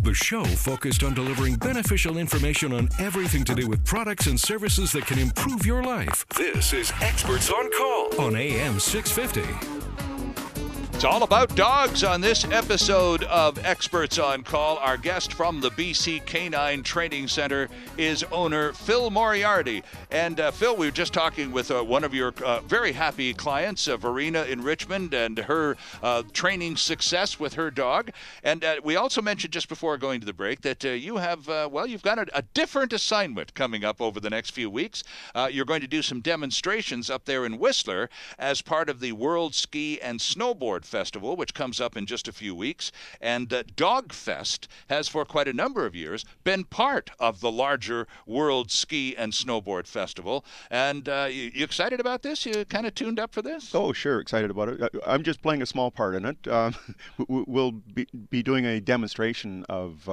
The show focused on delivering beneficial information on everything to do with products and services that can improve your life. This is Experts on Call on AM 650. It's all about dogs on this episode of Experts on Call. Our guest from the BC Canine Training Center is owner Phil Moriarty. And Phil, we were just talking with one of your very happy clients, Verena in Richmond, and her training success with her dog. And we also mentioned just before going to the break that you have, you've got a different assignment coming up over the next few weeks. You're going to do some demonstrations up there in Whistler as part of the World Ski and Snowboard Festival, which comes up in just a few weeks. And Dog Fest has for quite a number of years been part of the larger World Ski and Snowboard Festival. And you excited about this? You kind of tuned up for this? Oh, sure, excited about it. I'm just playing a small part in it. We'll be doing a demonstration of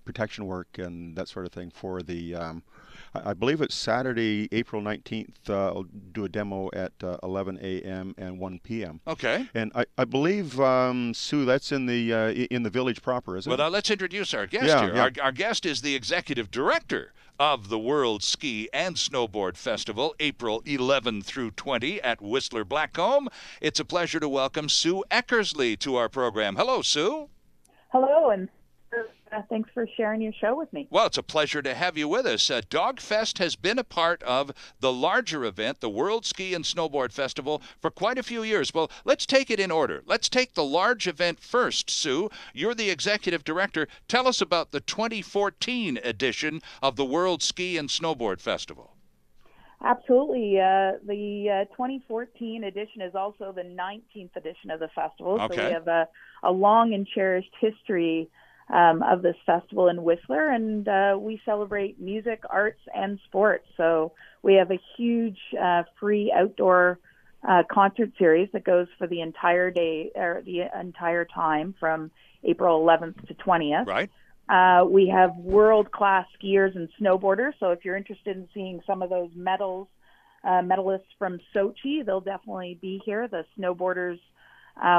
protection work and that sort of thing for the I believe it's Saturday, April 19th. I'll do a demo at 11 a.m. and 1 p.m. Okay. And I believe, Sue, that's in the village proper, isn't it? Well, now let's introduce our guest here. Yeah. Our guest is the executive director of the World Ski and Snowboard Festival, April 11 through 20 at Whistler Blackcomb. It's a pleasure to welcome Sue Eckersley to our program. Hello, Sue. Hello, and thanks for sharing your show with me. Well, it's a pleasure to have you with us. Dog Fest has been a part of the larger event, the World Ski and Snowboard Festival, for quite a few years. Well, let's take it in order. Let's take the large event first, Sue. You're the executive director. Tell us about the 2014 edition of the World Ski and Snowboard Festival. Absolutely. The 2014 edition is also the 19th edition of the festival. Okay. So we have a long and cherished history of this festival in Whistler, and we celebrate music, arts, and sports. So we have a huge free outdoor concert series that goes for the entire day, or the entire time from April 11th to 20th. Right. We have world-class skiers and snowboarders. So if you're interested in seeing some of those medalists from Sochi, they'll definitely be here. The snowboarders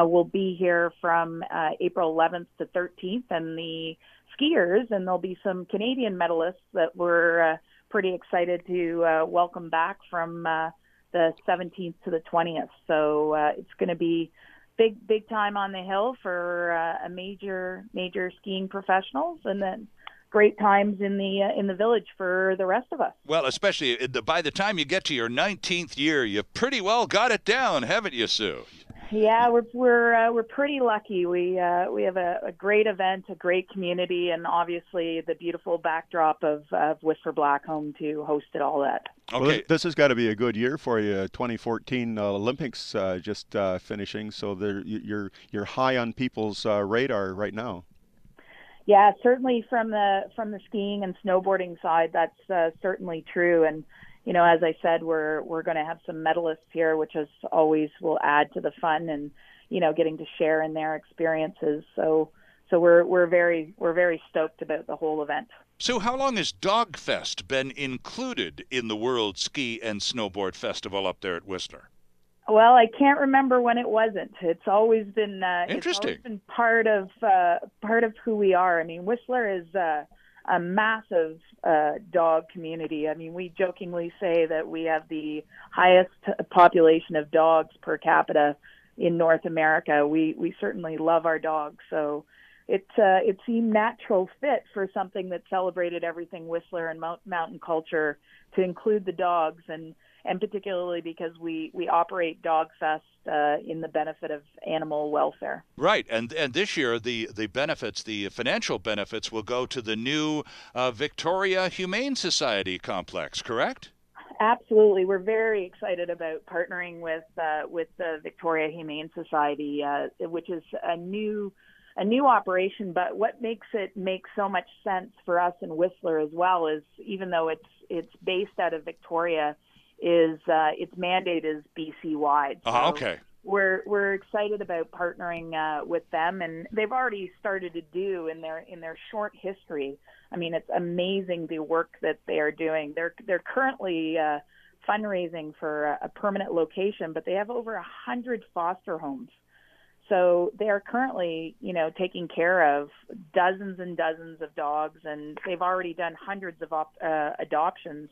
will be here from April 11th to 13th, and the skiers, and there'll be some Canadian medalists that we're pretty excited to welcome back from the 17th to the 20th. So it's going to be big time on the hill for a major skiing professionals, and then great times in the village for the rest of us. Well, especially by the time you get to your 19th year, you've pretty well got it down, haven't you, Sue? Yeah, we're pretty lucky. We have a great event, a great community, and obviously the beautiful backdrop of Whistler Blackcomb to host it all at. Okay. Well, this has got to be a good year for you. 2014 Olympics just finishing, so you're high on people's radar right now. Yeah, certainly from the skiing and snowboarding side, that's certainly true. And you know, as I said, we're going to have some medalists here, which is always will add to the fun and, you know, getting to share in their experiences. So we're very stoked about the whole event. So how long has Dog Fest been included in the World Ski and Snowboard Festival up there at Whistler? Well, I can't remember when it wasn't. It's always been interesting. It's always been part of who we are. I mean, Whistler is a massive dog community. I mean, we jokingly say that we have the highest population of dogs per capita in North America. We certainly love our dogs, so it seemed natural fit for something that celebrated everything Whistler and mountain culture to include the dogs, and particularly because we operate Dog Fest in the benefit of animal welfare. Right, and this year the benefits, the financial benefits, will go to the new Victoria Humane Society complex, correct? Absolutely. We're very excited about partnering with the Victoria Humane Society, which is a new operation. But what makes it make so much sense for us in Whistler as well is, even though it's based out of Victoria, is its mandate is BC wide. So okay. We're excited about partnering with them, and they've already started to do in their short history. I mean, it's amazing the work that they are doing. They're currently fundraising for a permanent location, but they have over 100 foster homes. so they are currently, taking care of dozens and dozens of dogs, and they've already done hundreds of adoptions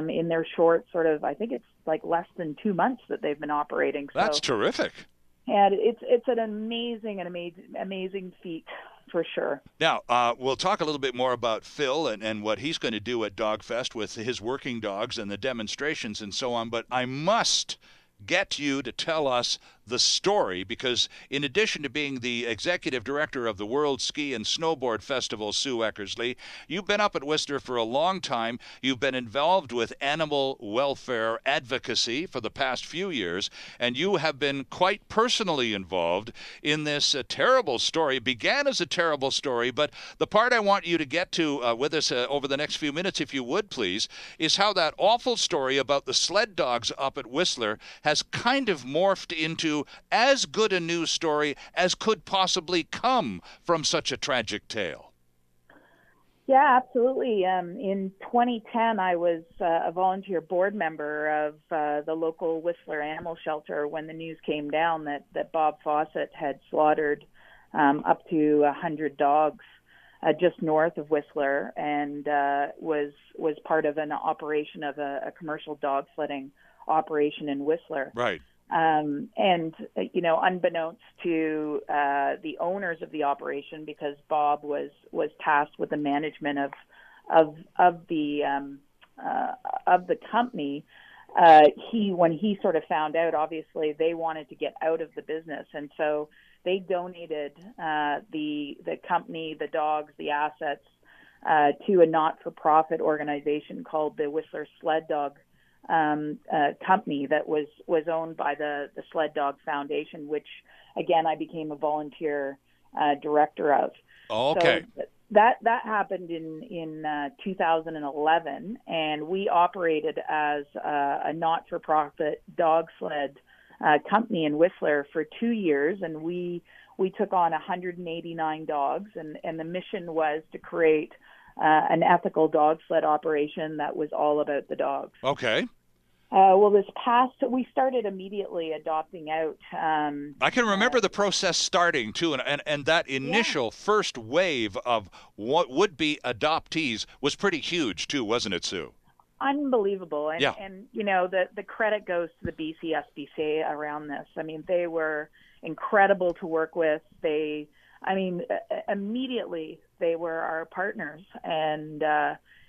in their short I think it's like less than 2 months that they've been operating. That's terrific. And it's an amazing feat for sure. Now, we'll talk a little bit more about Phil and what he's going to do at Dogfest with his working dogs and the demonstrations and so on, but I must get you to tell us the story, because in addition to being the executive director of the World Ski and Snowboard Festival, Sue Eckersley, you've been up at Whistler for a long time. You've been involved with animal welfare advocacy for the past few years, and you have been quite personally involved in this terrible story. It began as a terrible story, but the part I want you to get to with us over the next few minutes, if you would please, is how that awful story about the sled dogs up at Whistler has kind of morphed into as good a news story as could possibly come from such a tragic tale. Yeah, absolutely. In 2010, I was a volunteer board member of the local Whistler Animal Shelter when the news came down that Bob Fawcett had slaughtered up to 100 dogs just north of Whistler, and was part of an operation of a commercial dog sledding operation in Whistler. Right. And unbeknownst to the owners of the operation, because Bob was tasked with the management of the company, when he sort of found out, obviously they wanted to get out of the business, and so they donated the company, the dogs, the assets to a not-for-profit organization called the Whistler Sled Dog company that was owned by the Sled Dog Foundation, which again I became a volunteer director of. Okay. So that happened in 2011, and we operated as a not-for-profit dog sled company in Whistler for 2 years, and we took on 189 dogs, and the mission was to create an ethical dog sled operation that was all about the dogs. Okay. Well, we started immediately adopting out. I can remember the process starting, too, and that initial first wave of what would be adoptees was pretty huge, too, wasn't it, Sue? Unbelievable. And, yeah. And the credit goes to the BCSBCA around this. I mean, they were incredible to work with. Immediately they were our partners, and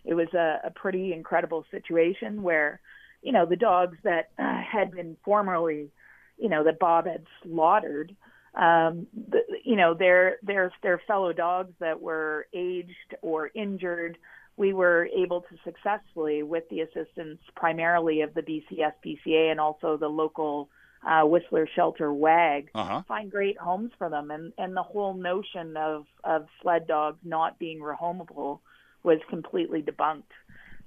it was a pretty incredible situation where, the dogs that had been formerly, that Bob had slaughtered, their fellow dogs that were aged or injured, we were able to successfully, with the assistance primarily of the BCSBCA and also the local Whistler Shelter WAG, find great homes for them. And the whole notion of sled dogs not being rehomable was completely debunked.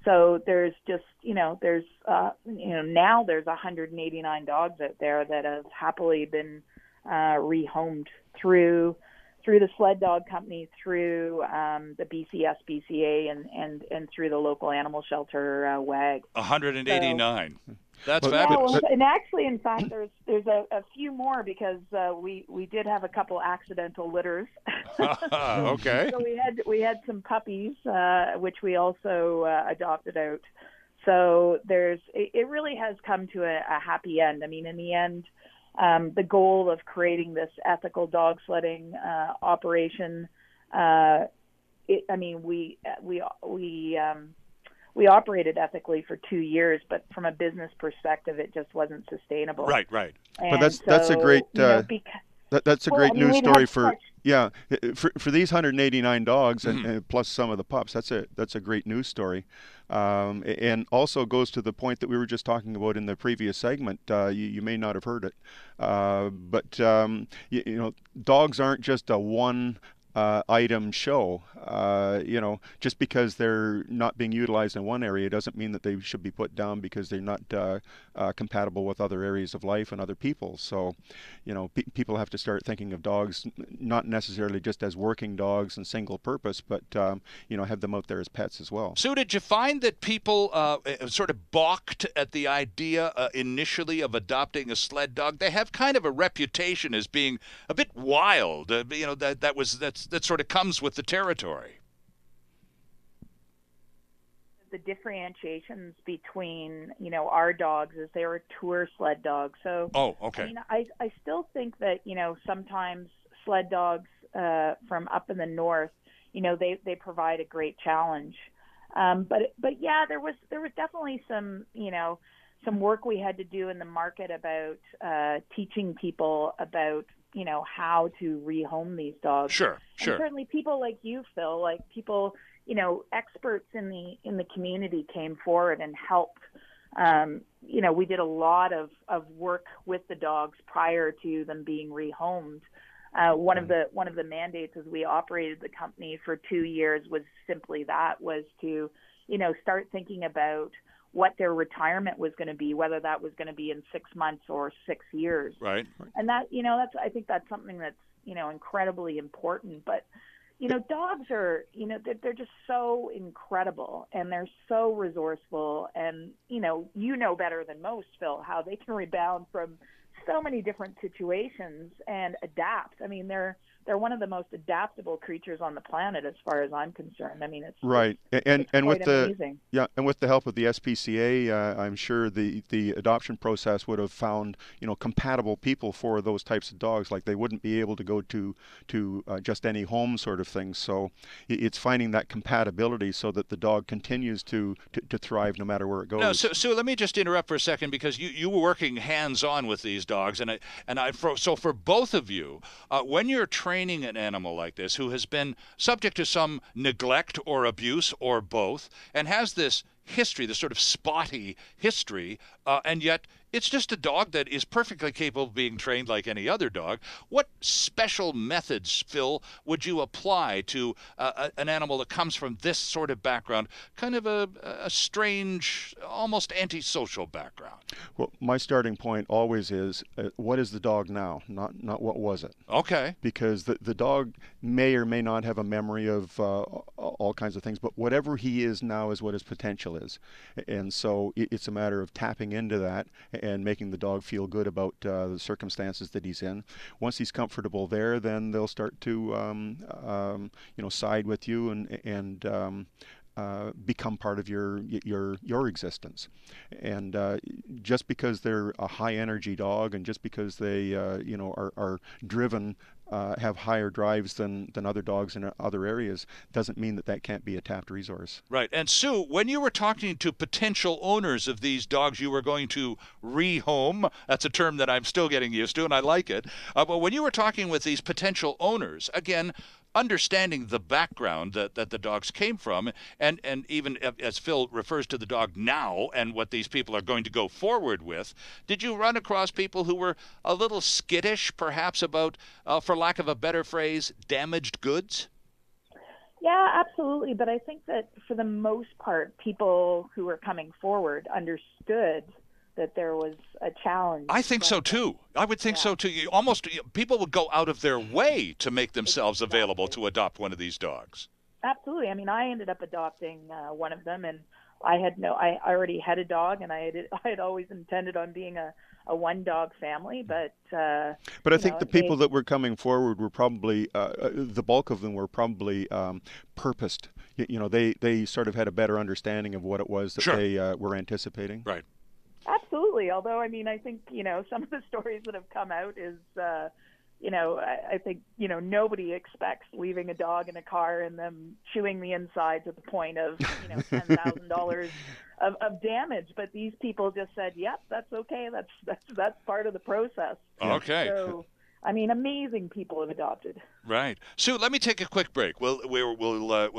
So there's just, now there's 189 dogs out there that have happily been rehomed through the Sled Dog Company, through the BCSBCA, and through the local animal shelter WAG. 189. So, that's fabulous. fabulous. And actually, in fact, there's a few more, because we did have a couple accidental litters. Okay. So we had some puppies, which we also adopted out. So it really has come to a happy end. I mean, in the end, the goal of creating this ethical dog sledding operation, we operated ethically for 2 years, but from a business perspective, it just wasn't sustainable. Right. And but that's a great that's a great news story for these 189 dogs and plus some of the pups. That's a great news story, and also goes to the point that we were just talking about in the previous segment. You may not have heard it, but dogs aren't just a one items show. Just because they're not being utilized in one area doesn't mean that they should be put down because they're not compatible with other areas of life and other people. So, people have to start thinking of dogs not necessarily just as working dogs and single purpose, but have them out there as pets as well. Sue, did you find that people sort of balked at the idea initially of adopting a sled dog? They have kind of a reputation as being a bit wild. That sort of comes with the territory. The differentiations between, our dogs is they were tour sled dogs. So, oh, okay. I mean, I still think that, sometimes sled dogs from up in the north, they provide a great challenge. But yeah, there was definitely some work we had to do in the market about teaching people about, how to rehome these dogs. Sure. And certainly people like you, Phil, like people, experts in the community came forward and helped. We did a lot of work with the dogs prior to them being rehomed. One of the mandates as we operated the company for 2 years was simply that, was to, start thinking about what their retirement was going to be, whether that was going to be in 6 months or 6 years. Right. And that, I think that's something that's, incredibly important. But, dogs are, they're just so incredible and they're so resourceful. And, you know better than most, Phil, how they can rebound from so many different situations and adapt. I mean, they're one of the most adaptable creatures on the planet, as far as I'm concerned. I mean, it's right, and with amazing. with the help of the SPCA, I'm sure the adoption process would have found compatible people for those types of dogs. Like they wouldn't be able to go to just any home sort of thing. So it's finding that compatibility so that the dog continues to thrive no matter where it goes. No, so let me just interrupt for a second, because you were working hands-on with these dogs, so for both of you, when you're training an animal like this who has been subject to some neglect or abuse or both, and has this history, this sort of spotty history, and yet it's just a dog that is perfectly capable of being trained like any other dog. What special methods, Phil, would you apply to an animal that comes from this sort of background, kind of a strange, almost antisocial background? Well, my starting point always is, what is the dog now, not what was it? Okay. Because the dog may or may not have a memory of all kinds of things, but whatever he is now is what his potential is. And so it's a matter of tapping into that and making the dog feel good about the circumstances that he's in. Once he's comfortable there, then they'll start to side with you and become part of your existence. And just because they're a high energy dog, and just because they are driven, have higher drives than other dogs in other areas, doesn't mean that can't be a tapped resource. Right. And Sue, when you were talking to potential owners of these dogs you were going to rehome, that's a term that I'm still getting used to and I like it, but when you were talking with these potential owners, again, understanding the background that the dogs came from, and even as Phil refers to the dog now and what these people are going to go forward with, did you run across people who were a little skittish, perhaps, about, for lack of a better phrase, damaged goods? Yeah, absolutely. But I think that for the most part, people who were coming forward understood that there was a challenge. I think so too. I would think so too. People would go out of their way to make themselves available to adopt one of these dogs. Absolutely. I mean, I ended up adopting one of them, and I already had a dog, and I had always intended on being a one dog family, but I think the people that were coming forward were probably the bulk of them were probably purposed. They sort of had a better understanding of what it was that they were anticipating. Right. Absolutely. Although, I mean, I think, some of the stories that have come out is, I think, nobody expects leaving a dog in a car and them chewing the inside to the point of, $10,000 of damage. But these people just said, yep, that's okay. That's part of the process. Okay. So, I mean, amazing people have adopted. Right. Sue, let me take a quick break. We'll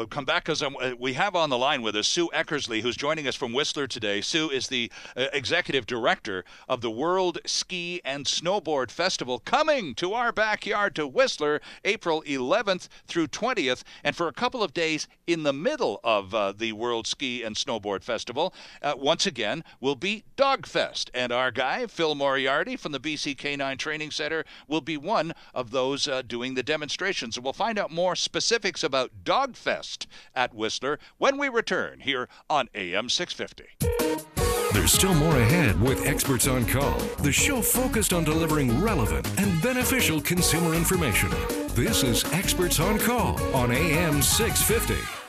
come back because we have on the line with us Sue Eckersley, who's joining us from Whistler today. Sue is the executive director of the World Ski and Snowboard Festival, coming to our backyard to Whistler, April 11th through 20th, and for a couple of days in the middle of the World Ski and Snowboard Festival, once again, will be Dog Fest. And our guy, Phil Moriarty from the BC Canine Training Center, will be one of those doing the demonstrations. And we'll find out more specifics about Dog Fest at Whistler when we return here on AM 650. There's still more ahead with Experts on Call, the show focused on delivering relevant and beneficial consumer information. This is Experts on Call on AM 650.